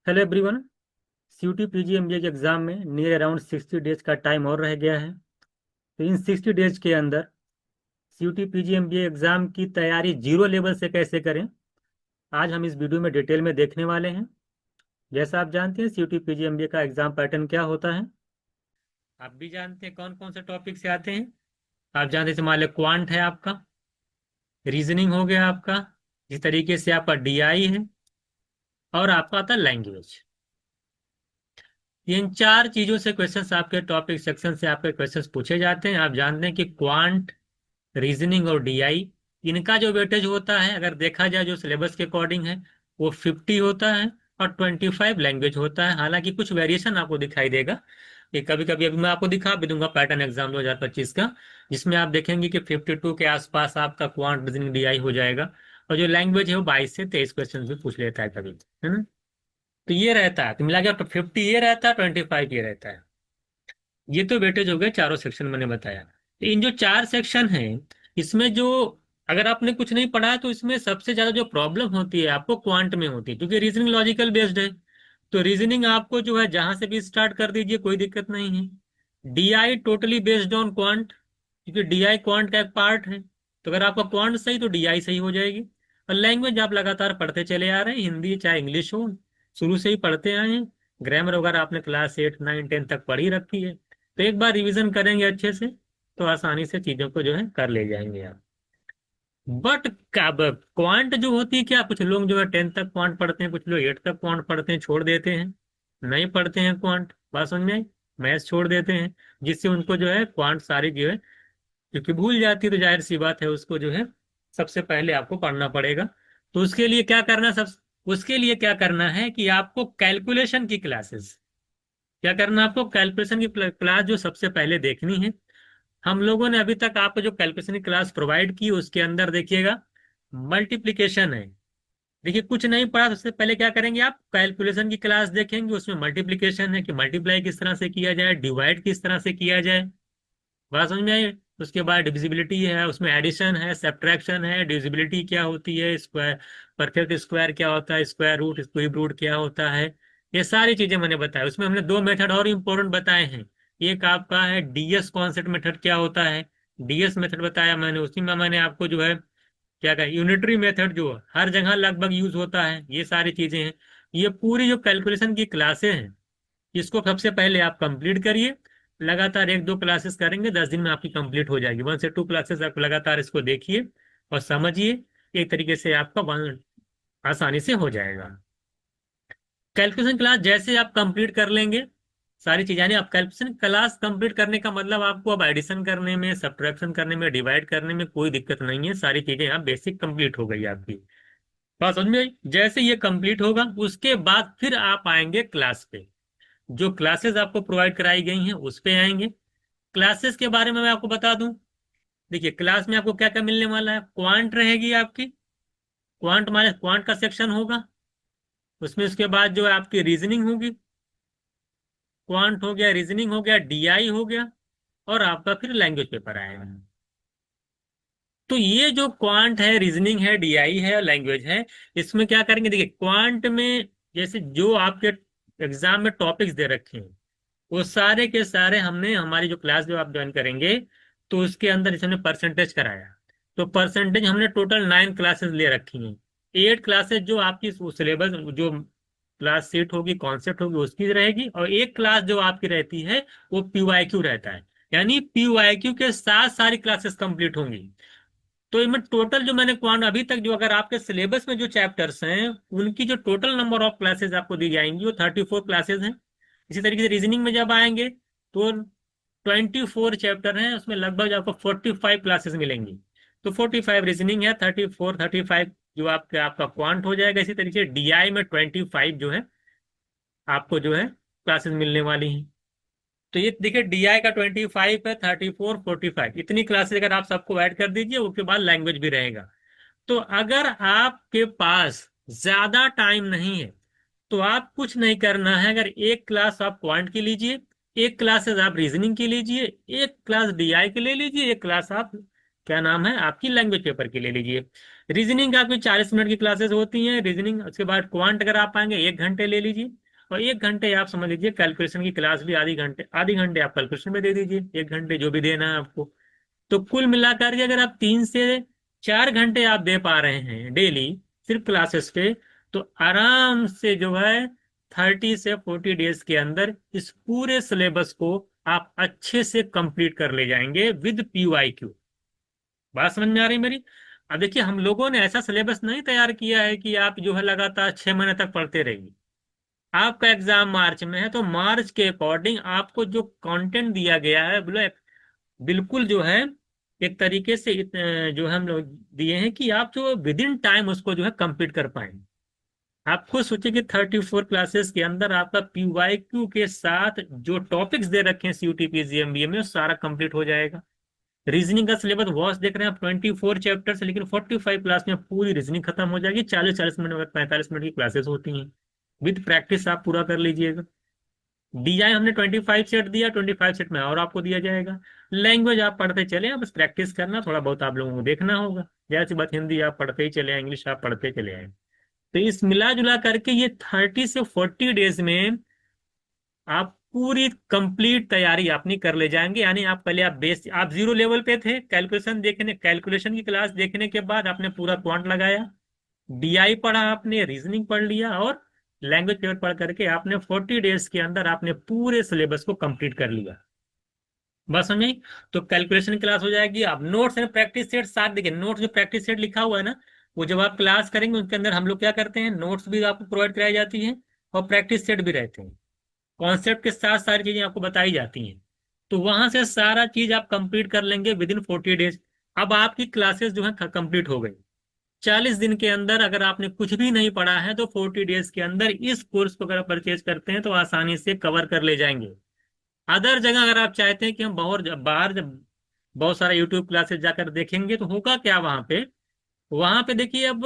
Hello everyone. CUT पीजीएमबीए के exam में near around 60 days का टाइम और रह गया है। तो इन 60 डेज के अंदर सीयूटी पीजीएमबीए एग्जाम की तैयारी जीरो लेवल से कैसे करें, आज हम इस वीडियो में डिटेल में देखने वाले हैं। जैसा आप जानते हैं सीयूटी पीजीएमबीए का एग्जाम पैटर्न क्या होता है, आप भी जानते हैं कौन कौन से टॉपिक से आते हैं। आप जानते हैं मान लो क्वांट है आपका, रीजनिंग हो गया आपका, इस तरीके से आपका डीआई है, और आपका आता है लैंग्वेज। इन चार चीजों से क्वेश्चंस आपके टॉपिक सेक्शन से आपके क्वेश्चंस पूछे जाते हैं। आप जानते हैं कि क्वांट, रीजनिंग और डीआई, इनका जो वेटेज होता है अगर देखा जाए जो सिलेबस के अकॉर्डिंग है वो 50 होता है, और 25 लैंग्वेज होता है। हालांकि कुछ वेरिएशन आपको दिखाई देगा, ये कभी कभी अभी मैं आपको दिखा भी दूंगा पैटर्न एग्जाम 2025 का, जिसमें आप देखेंगे कि 52 के आसपास आपका क्वांट, रीजनिंग, डीआई हो जाएगा। और जो लैंग्वेज है वो 22 से 23 क्वेश्चन भी पूछ लेता है कभी, है ना। तो ये रहता है, तो मिला के 50 ये रहता है, 25 ये रहता है। ये तो वेटेज हो गए चारों सेक्शन मैंने बताया। तो इन जो चार सेक्शन हैं, इसमें जो अगर आपने कुछ नहीं पढ़ा है तो इसमें सबसे ज्यादा जो प्रॉब्लम होती है आपको क्वांट में होती है, क्योंकि रीजनिंग लॉजिकल बेस्ड है। तो रीजनिंग आपको जो है जहां से भी स्टार्ट कर दीजिए, कोई दिक्कत नहीं है। DI totally based on quant, क्योंकि डीआई क्वांट का एक पार्ट है। तो अगर आपका क्वांट सही तो डीआई सही हो जाएगी। और लैंग्वेज आप लगातार पढ़ते चले आ रहे हैं, हिंदी चाहे इंग्लिश हो, शुरू से ही पढ़ते आए हैं। ग्रामर वगैरह आपने क्लास 8 9 10 तक पढ़ी रखी है। तो एक बार रिवीजन करेंगे अच्छे से तो आसानी से चीजों को जो है कर ले जाएंगे आप। बट क्वांट जो होती है क्या, कुछ लोग जो है 10 तक क्वांट पढ़ते हैं, कुछ लोग 8 तक क्वांट पढ़ते हैं, छोड़ देते हैं, नहीं पढ़ते हैं क्वांट। बात समझ में आई? मैथ्स छोड़ देते हैं, जिससे उनको जो है क्वांट सारी जो है क्योंकि भूल जाती है, तो जाहिर सी बात है उसको जो है सबसे पहले आपको पढ़ना पड़ेगा। तो उसके लिए क्या करना, सब उसके लिए क्या करना है कि आपको कैलकुलेशन की क्लासेस, क्या करना है आपको कैलकुलेशन की क्लास जो सबसे पहले देखनी है। हम लोगों ने अभी तक आपको जो कैलकुलेशन की क्लास प्रोवाइड की उसके अंदर देखिएगा मल्टीप्लिकेशन है। देखिए कुछ नहीं पढ़ा तो सबसे पहले क्या करेंगे, आप कैलकुलेशन की क्लास देखेंगे, उसमें मल्टीप्लिकेशन है कि मल्टीप्लाई किस तरह से किया जाए, डिवाइड किस तरह से किया जाए। बात समझ में आई? उसके बाद डिविजिबिलिटी है, उसमें एडिशन है, सब्ट्रैक्शन है, डिविजिबिलिटी क्या होती है, स्क्वायर, परफेक्ट स्क्वायर क्या होता है, स्क्वायर रूट, स्क्वेयर रूट क्या होता है, ये सारी चीजें मैंने बताया। उसमें हमने दो मेथड और इम्पोर्टेंट बताए हैं। एक आपका है डीएस कॉन्सेप्ट मेथड क्या होता है, डीएस मेथड बताया मैंने। उसी में मैंने आपको जो है क्या कहा, यूनिटरी मेथड जो हर जगह लगभग यूज होता है, ये सारी चीजें हैं। ये पूरी जो कैलकुलेशन की क्लासें हैं, इसको सबसे पहले आप कंप्लीट करिए। लगातार 1 2 क्लासेस करेंगे, 10 दिन में आपकी कंप्लीट हो जाएगी। 1 से 2 क्लासेस आप लगातार इसको देखिए और समझिए, एक तरीके से आपका आसानी से हो जाएगा। कैलकुलेशन क्लास जैसे आप कंप्लीट कर लेंगे सारी चीजें, यानी आप कैलकुलेशन क्लास कंप्लीट करने का मतलब आपको अब एडिशन करने में, सब्ट्रैक्शन करने में, डिवाइड करने में कोई दिक्कत नहीं है। सारी चीजें आप बेसिक कंप्लीट हो गई आपकी। बात समझ में आई? जैसे ये कंप्लीट होगा उसके बाद फिर आप आएंगे क्लास पे, जो क्लासेस आपको प्रोवाइड कराई गई हैं उस पे आएंगे। क्लासेस के बारे में मैं आपको बता दूं। देखिए क्लास में आपको क्या क्या मिलने वाला है, क्वांट रहेगी आपकी, क्वांट माने क्वांट का सेक्शन होगा। उसमें उसके बाद जो है आपकी रीजनिंग होगी, क्वांट हो गया, रीजनिंग हो गया, डीआई हो गया, और आपका फिर लैंग्वेज पेपर आएगा। तो ये जो क्वांट है, रीजनिंग है, डीआई है और लैंग्वेज है, इसमें क्या करेंगे, देखिए क्वांट में जैसे जो आपके एग्जाम में टॉपिक्स दे रखे हैं वो सारे के सारे हमने, हमारी जो क्लास जो आप ज्वाइन करेंगे तो उसके अंदर जैसे हमने परसेंटेज कराया, तो परसेंटेज हमने टोटल 9 क्लासेस ले रखी हैं। 8 क्लासेस जो आपकी सिलेबस जो क्लास सीट होगी, कॉन्सेप्ट होगी, उसकी रहेगी, और एक क्लास जो आपकी रहती है वो पीवाईक्यू रहता है। यानी पीवाईक्यू के साथ सारी क्लासेस कंप्लीट होंगी। तो इनमें टोटल जो मैंने क्वांट अभी तक जो अगर आपके सिलेबस में जो चैप्टर्स हैं उनकी जो टोटल नंबर ऑफ क्लासेस आपको दी जाएंगी वो 34 क्लासेस हैं। इसी तरीके से रीजनिंग में जब आएंगे तो 24 चैप्टर हैं, उसमें लगभग आपको 45 क्लासेस मिलेंगी। तो 45 रीजनिंग है, 34 35 जो आपका क्वांट हो जाएगा। इसी तरीके से डीआई में 25 जो है आपको जो है क्लासेस मिलने वाली हैं। तो ये देखिए डीआई का 25 है, 34 45, इतनी क्लासेस अगर आप सबको ऐड कर दीजिए उसके बाद लैंग्वेज भी रहेगा। तो अगर आपके पास ज्यादा टाइम नहीं है तो आप कुछ नहीं करना है, अगर एक क्लास आप क्वांट की लीजिए, एक क्लासेस आप रीजनिंग की लीजिए, एक क्लास डीआई की ले लीजिए, एक क्लास आप क्या नाम है आपकी लैंग्वेज पेपर की ले लीजिए। रीजनिंग आपकी 40 मिनट की क्लासेस होती हैं रीजनिंग। उसके बाद क्वांट अगर आप आएंगे 1 घंटे ले लीजिए, और 1 घंटे आप समझ लीजिए कैलकुलेशन की क्लास भी आधी घंटे आप कैलकुलेशन में दे दीजिए, 1 घंटे जो भी देना है आपको। तो कुल मिलाकर के अगर आप 3 से 4 घंटे आप दे पा रहे हैं डेली सिर्फ क्लासेस पे, तो आराम से जो है 30 से 40 डेज के अंदर इस पूरे सिलेबस को आप अच्छे से कंप्लीट कर ले जाएंगे विद PYQ। बात समझ में आ रही मेरी? अब देखिए हम लोगों ने ऐसा सिलेबस नहीं तैयार किया है कि आप जो है लगातार 6 महीने तक पढ़ते रहिए। आपका एग्जाम मार्च में है, तो मार्च के अकॉर्डिंग आपको जो कंटेंट दिया गया है बोले बिल्कुल जो है एक तरीके से जो हम लोग दिए हैं कि आप जो विद इन टाइम उसको जो है कंप्लीट कर पाए। आप खुद सोचिए कि 34 क्लासेस के अंदर आपका PYQ के साथ जो टॉपिक्स दे रखे हैं CUT PGMBA में वो सारा कंप्लीट हो जाएगा। रीजनिंग का सिलेबस वॉच देख रहे हैं आप 24 चैप्टर्स, लेकिन 45 क्लास में पूरी रीजनिंग खत्म हो जाएगी। 40-40 मिनट 45 मिनट की क्लासेस होती हैं। विद प्रैक्टिस आप पूरा कर लीजिएगा। DI हमने 25 सेट दिया, 25 सेट में और आपको दिया जाएगा। लैंग्वेज आप पढ़ते चले, आप बस प्रैक्टिस करना, थोड़ा बहुत आप लोगों को देखना होगा। जैसी बात हिंदी आप पढ़ते ही चले आए, इंग्लिश आप पढ़ते चले आए। तो इस मिला जुला करके ये 30 से 40 डेज में आप पूरी कंप्लीट तैयारी अपनी कर ले जाएंगे। यानी आप पहले आप 0 लेवल पे थे, कैलकुलेशन की क्लास देखने के बाद आपने पूरा क्वांट लगाया, DI पढ़ा, आपने रीजनिंग पढ़ लिया, और लैंग्वेज पेपर पढ़ करके आपने 40 डेज के अंदर आपने पूरे सिलेबस को कंप्लीट कर लिया। बस समझ आई? तो कैलकुलेशन क्लास हो जाएगी। आप नोट्स एंड प्रैक्टिस सेट साथ देखिए, नोट्स जो प्रैक्टिस सेट लिखा हुआ है ना, वो जब आप क्लास करेंगे उनके अंदर हम लोग क्या करते हैं, नोट्स भी आपको प्रोवाइड कराई जाती है और प्रैक्टिस सेट भी रहते हैं। कॉन्सेप्ट के साथ सारी चीजें आपको बताई जाती हैं। तो वहां से सारा चीज आप कंप्लीट कर लेंगे विद इन 40 डेज। अब आपकी क्लासेस जो है कंप्लीट हो गई। 40 दिन के अंदर अगर आपने कुछ भी नहीं पढ़ा है तो 40 डेज के अंदर इस कोर्स को अगर परचेज करते हैं तो आसानी से कवर कर ले जाएंगे। अदर जगह अगर आप चाहते हैं कि हम बाहर जब बहुत सारा यूट्यूब क्लासेस जाकर देखेंगे तो होगा क्या वहां पे देखिए अब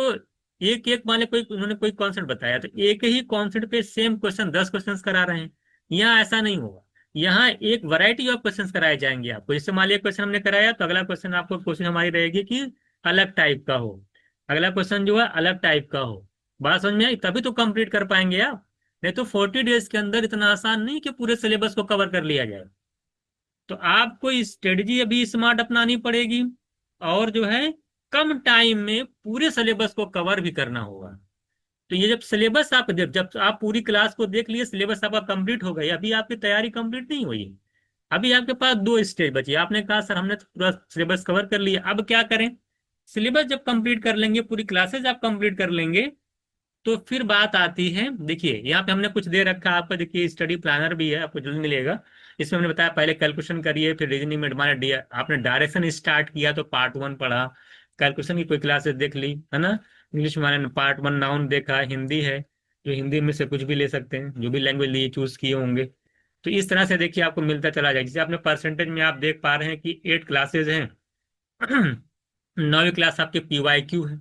एक एक मान लो कोई उन्होंने कोई कॉन्सेप्ट बताया तो एक ही कॉन्सेप्ट पे सेम क्वेश्चन 10 क्वेश्चन करा रहे हैं। यहाँ ऐसा नहीं होगा। यहाँ एक वैरायटी ऑफ क्वेश्चन कराए जाएंगे आपको। जैसे मान लिया क्वेश्चन हमने कराया तो अगला क्वेश्चन आपको कोशिश हमारी रहेगी कि अलग टाइप का हो, अगला क्वेश्चन जो है अलग टाइप का हो। बात समझ में आई? तभी तो कंप्लीट कर पाएंगे आप। नहीं तो 40 डेज के अंदर इतना आसान नहीं कि पूरे सिलेबस को कवर कर लिया जाए। तो आपको स्ट्रेटजी अभी स्मार्ट अपनानी पड़ेगी, और जो है कम टाइम में पूरे सिलेबस को कवर भी करना होगा। तो ये जब सिलेबस आप जब आप पूरी क्लास को देख लिए, सिलेबस आपका कंप्लीट हो गई, अभी आपकी तैयारी कंप्लीट नहीं हुई। अभी आपके पास 2 स्टेज बची। आपने कहा सर हमने तो पूरा सिलेबस कवर कर लिया, अब क्या करें? सिलेबस जब कंप्लीट कर लेंगे, पूरी क्लासेज आप कंप्लीट कर लेंगे, तो फिर बात आती है। देखिए यहाँ पे हमने कुछ दे रखा है आपका, देखिए स्टडी प्लानर भी है, आपको जल्द मिलेगा। इसमें हमने बताया पहले कैलकुलेशन करिए, फिर रीजनिंग में हमारे आपने डायरेक्शन स्टार्ट किया तो पार्ट 1 पढ़ा, कैलकुलेशन की कोई क्लासेस देख ली है ना। इंग्लिश में मैंने पार्ट 1 नाउन देखा, हिंदी है जो हिंदी में से कुछ भी ले सकते हैं, जो भी लैंग्वेज लिए चूज किए होंगे। तो इस तरह से देखिए आपको मिलता चला जाएगा। जैसे आपने परसेंटेज में आप देख पा रहे हैं कि 8 क्लासेज हैं। 9वीं क्लास आपके PYQ है,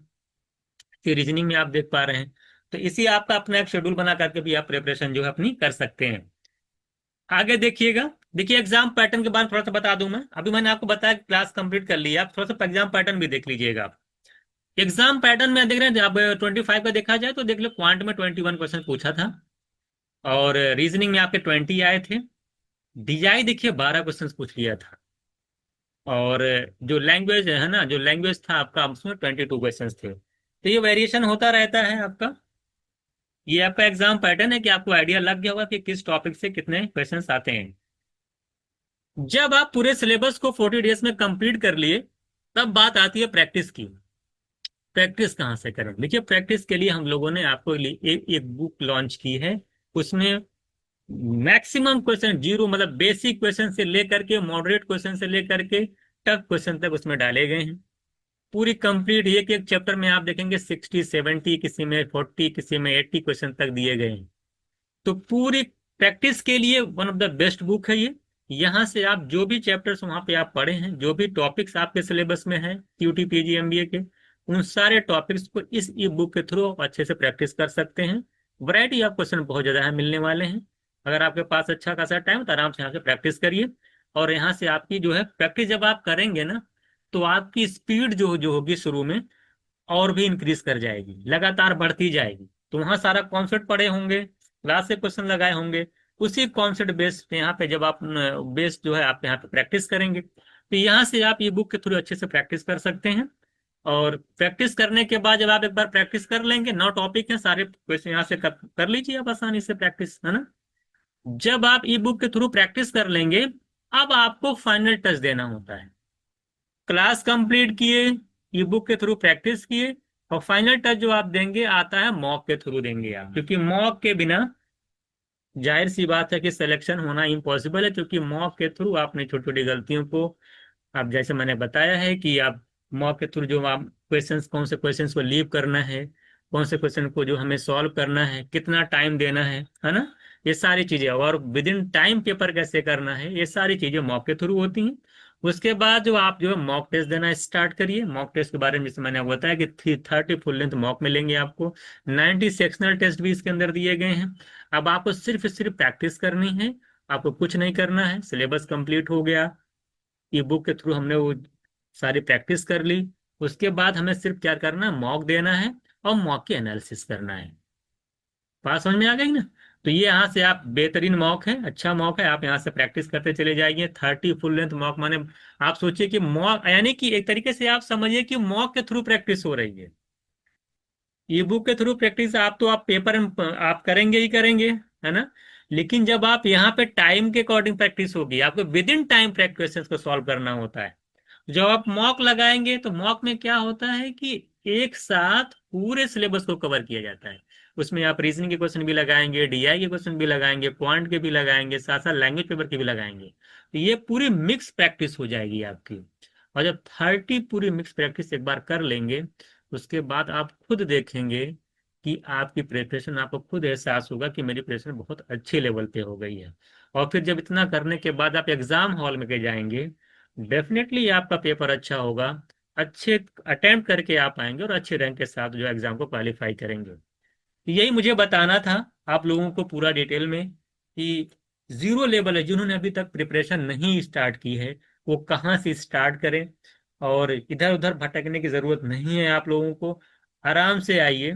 फिर रीजनिंग में आप देख पा रहे हैं। तो इसी आपका अपना एक शेड्यूल बना करके भी आप प्रिपरेशन जो है अपनी कर सकते हैं। आगे देखिएगा। देखिए एग्जाम पैटर्न के बारे में थोड़ा सा बता दूं मैं। अभी मैंने आपको बताया कि क्लास कंप्लीट कर ली है, आप थोड़ा सा एग्जाम पैटर्न भी देख लीजिएगा आप। एग्जाम पैटर्न में देख रहे हैं, अब 25 का देखा जाए तो देख लो, क्वांट में 21 क्वेश्चन पूछा था, और रीजनिंग में आपके 20 आए थे। DI देखिए 12 क्वेश्चन पूछ लिया था, और जो लैंग्वेज है ना, जो लैंग्वेज था आपका उसमें 22 क्वेश्चन थे। तो ये वेरिएशन होता रहता है आपका। ये आपका एग्जाम पैटर्न है कि आपको आइडिया लग गया होगा कि किस टॉपिक से कितने क्वेश्चंस आते हैं। जब आप पूरे सिलेबस को 40 डेज में कंप्लीट कर लिए, तब बात आती है प्रैक्टिस की। प्रैक्टिस कहाँ से करें? देखिए प्रैक्टिस के लिए हम लोगों ने आपको एक बुक लॉन्च की है। उसमें मैक्सिमम क्वेश्चन, जीरो मतलब बेसिक क्वेश्चन से लेकर के मॉडरेट क्वेश्चन से लेकर के टफ क्वेश्चन तक उसमें डाले गए हैं। पूरी कंप्लीट एक एक चैप्टर में आप देखेंगे 60-70, किसी में 40, किसी में 80 क्वेश्चन तक दिए गए हैं। तो पूरी प्रैक्टिस के लिए one of the best book है ये। यहाँ से आप जो भी चैप्टर्स वहाँ पे आप पढ़े हैं, जो भी टॉपिक्स आपके सिलेबस में हैं CUT PG MBA के, उन सारे टॉपिक्स को इस ई बुक के थ्रू आप अच्छे से प्रैक्टिस कर सकते हैं। वैरायटी ऑफ क्वेश्चन बहुत ज़्यादा है मिलने वाले हैं। अगर आपके पास अच्छा खासा टाइम तो आराम से यहाँ से प्रैक्टिस करिए। और यहाँ से आपकी जो है प्रैक्टिस जब आप करेंगे ना, तो आपकी स्पीड जो जो होगी शुरू में और भी इंक्रीज कर जाएगी, लगातार बढ़ती जाएगी। तो वहां सारा कॉन्सेप्ट पढ़े होंगे, क्लास से क्वेश्चन लगाए होंगे, उसी कॉन्सेप्ट बेस पे यहाँ पे जब आप बेस जो है आप यहाँ पे प्रैक्टिस करेंगे, तो यहाँ से आप ई बुक के थ्रू अच्छे से प्रैक्टिस कर सकते हैं। और प्रैक्टिस करने के बाद जब आप एक बार प्रैक्टिस कर लेंगे, 9 टॉपिक हैं, सारे क्वेश्चन यहाँ से कर लीजिए आप आसानी से प्रैक्टिस, है ना। जब आप ई बुक के थ्रू प्रैक्टिस कर लेंगे, अब आपको फाइनल टच देना होता है। क्लास कंप्लीट किए, ई बुक के थ्रू प्रैक्टिस किए, और फाइनल टच जो आप देंगे आता है मॉक के थ्रू देंगे आप, क्योंकि मॉक के बिना जाहिर सी बात है कि सिलेक्शन होना इम्पॉसिबल है, क्योंकि मॉक के थ्रू आपने छोटी छोटी गलतियों को, आप जैसे मैंने बताया है कि आप मॉक के थ्रू जो आप क्वेश्चंस, कौन से क्वेश्चंस को लीव करना है, कौन से क्वेश्चन को जो हमें सॉल्व करना है, कितना टाइम देना है ना, ये सारी चीजें, और विद इन टाइम पेपर कैसे करना है, ये सारी चीजें मॉक के थ्रू होती हैं। उसके बाद जो आप जो है मॉक टेस्ट देना स्टार्ट करिए। मॉक टेस्ट के बारे में जैसे मैंने आपको बताया कि 30 फुल लेंथ मॉक मिलेंगे आपको, 90 सेक्शनल टेस्ट भी इसके अंदर दिए गए हैं। अब आपको सिर्फ सिर्फ प्रैक्टिस करनी है, आपको कुछ नहीं करना है। सिलेबस कंप्लीट हो गया, ई बुक के थ्रू हमने वो सारी प्रैक्टिस कर ली। उसके बाद हमें सिर्फ क्या करना है, मॉक देना है और मॉक की एनालिसिस करना है। बात समझ में आ गई ना। तो ये यहाँ से आप, बेहतरीन मॉक है, अच्छा मॉक है, आप यहाँ से प्रैक्टिस करते चले जाइए। 30 फुल लेंथ मॉक माने आप सोचिए कि मॉक यानी कि एक तरीके से आप समझिए कि मॉक के थ्रू प्रैक्टिस हो रही है। ई बुक के थ्रू प्रैक्टिस आप तो आप पेपर में आप करेंगे ही करेंगे, है ना। लेकिन जब आप यहाँ पे टाइम के अकॉर्डिंग प्रैक्टिस होगी, आपको विद इन टाइम क्वेश्चंस को सॉल्व करना होता है। जब आप मॉक लगाएंगे तो मॉक में क्या होता है कि एक साथ पूरे सिलेबस को कवर किया जाता है। उसमें आप रीजनिंग के क्वेश्चन भी लगाएंगे, डीआई के क्वेश्चन भी लगाएंगे, क्वांट के भी लगाएंगे, साथ साथ लैंग्वेज पेपर के भी लगाएंगे। तो ये पूरी मिक्स प्रैक्टिस हो जाएगी आपकी। और जब 30 पूरी मिक्स प्रैक्टिस एक बार कर लेंगे, उसके बाद आप खुद देखेंगे कि आपकी प्रिपरेशन, आपको खुद एहसास होगा कि मेरी प्रिपरेशन बहुत अच्छे लेवल पे हो गई है। और फिर जब इतना करने के बाद आप एग्जाम हॉल में के जाएंगे, डेफिनेटली आपका पेपर अच्छा होगा, अच्छे अटेम्प्ट करके आप आएंगे और अच्छे रैंक के साथ जो एग्जाम को क्वालिफाई करेंगे। तो यही मुझे बताना था आप लोगों को पूरा डिटेल में कि जीरो लेवल है, जिन्होंने अभी तक प्रिपरेशन नहीं स्टार्ट की है, वो कहाँ से स्टार्ट करें। और इधर उधर भटकने की जरूरत नहीं है आप लोगों को। आराम से आइए,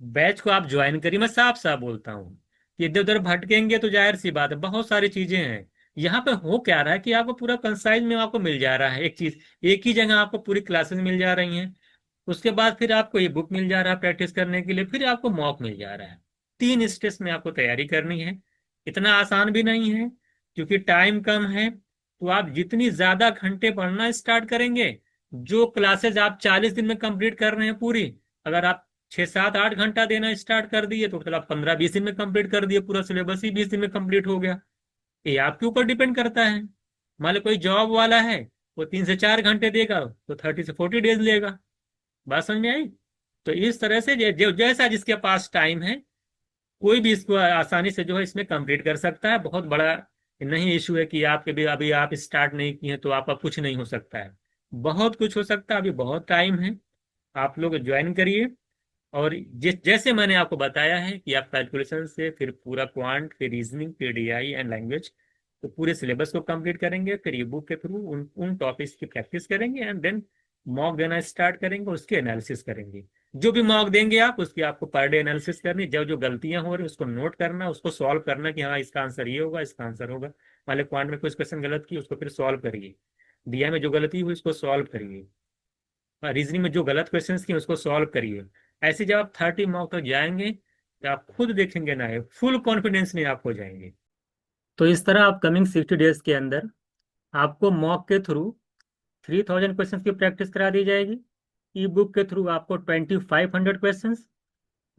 बैच को आप ज्वाइन करिए। मैं साफ साफ बोलता हूँ कि इधर उधर भटकेंगे तो जाहिर सी बात है, बहुत सारी चीजें हैं। यहाँ पे हो क्या रहा है कि आपको पूरा कंसाइज में आपको मिल जा रहा है एक चीज, एक ही जगह आपको पूरी क्लासेस मिल जा रही हैं। उसके बाद फिर आपको ये बुक मिल जा रहा है प्रैक्टिस करने के लिए, फिर आपको मॉक मिल जा रहा है। 3 स्टेज में आपको तैयारी करनी है। इतना आसान भी नहीं है, क्योंकि टाइम कम है। तो आप जितनी ज्यादा घंटे पढ़ना स्टार्ट करेंगे, जो क्लासेज आप 40 दिन में कंप्लीट कर रहे हैं पूरी, अगर आप 6 7 8 घंटा देना स्टार्ट कर दिए तो मतलब 15 20 दिन में कंप्लीट कर दिए, पूरा सिलेबस ही 20 दिन में कंप्लीट हो गया। ये आपके ऊपर डिपेंड करता है। मान लो कोई जॉब वाला है, वो 3 से 4 घंटे देगा तो 30 से 40 डेज लेगा। बात समझ में आई। तो इस तरह से जैसा जिसके पास टाइम है, कोई भी इसको आसानी से जो है इसमें कंप्लीट कर सकता है। बहुत बड़ा नहीं इशू है कि आपके भी अभी आप स्टार्ट नहीं किए हैं तो आपका कुछ नहीं हो सकता है। बहुत कुछ हो सकता है, अभी बहुत टाइम है। आप लोग ज्वाइन करिए। और जिस जैसे मैंने आपको बताया है कि आप कैलकुलेशन से फिर पूरा क्वांट, फिर रीजनिंग, फिर डीआई एंड लैंग्वेज, तो पूरे सिलेबस को कंप्लीट करेंगे। फिर ई बुक के थ्रू उन उन टॉपिक्स की प्रैक्टिस करेंगे एंड देन मॉक देना स्टार्ट करेंगे, उसकी एनालिसिस करेंगे। जो भी मॉक देंगे आप, उसकी आपको पर डे एनालिसिस करनी, जो जो गलतियां हो रही उसको नोट करना, उसको सॉल्व करना कि हाँ इसका आंसर ये होगा, इसका आंसर होगा। मान लो क्वांट में कुछ क्वेश्चन गलत की, उसको फिर सॉल्व करिए। डीआई में जो गलती हुई उसको सॉल्व करिए। रीजनिंग में जो गलत क्वेश्चंस किए उसको सॉल्व करिए। ऐसे जब आप 30 मॉक तक जाएंगे तो आप खुद देखेंगे ना, फुल कॉन्फिडेंस में आप हो जाएंगे। तो इस तरह आप कमिंग 60 डेज के अंदर आपको मॉक के थ्रू 3000 क्वेश्चंस की प्रैक्टिस करा दी जाएगी। ई बुक के थ्रू आपको 2500 क्वेश्चंस,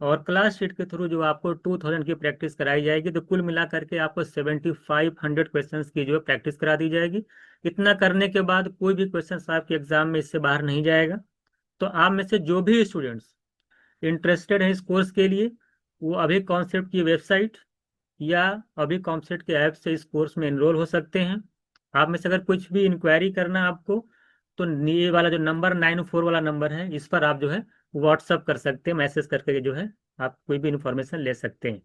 और क्लास शीट के थ्रू जो आपको 2000 की प्रैक्टिस कराई जाएगी। तो कुल मिलाकर के आपको 7500 क्वेश्चंस की जो है प्रैक्टिस करा दी जाएगी। इतना करने के बाद कोई भी क्वेश्चन आपके एग्जाम में इससे बाहर नहीं जाएगा। तो आप में से जो भी स्टूडेंट्स इंटरेस्टेड हैं इस कोर्स के लिए, वो अभी कॉन्सेप्ट की वेबसाइट या अभी कॉन्सेप्ट के ऐप से इस कोर्स में एनरोल हो सकते हैं। आप में से अगर कुछ भी इंक्वायरी करना है आपको, तो ये वाला जो नंबर 94 वाला नंबर है, इस पर आप जो है व्हाट्सअप कर सकते हैं, मैसेज करके जो है आप कोई भी इंफॉर्मेशन ले सकते हैं।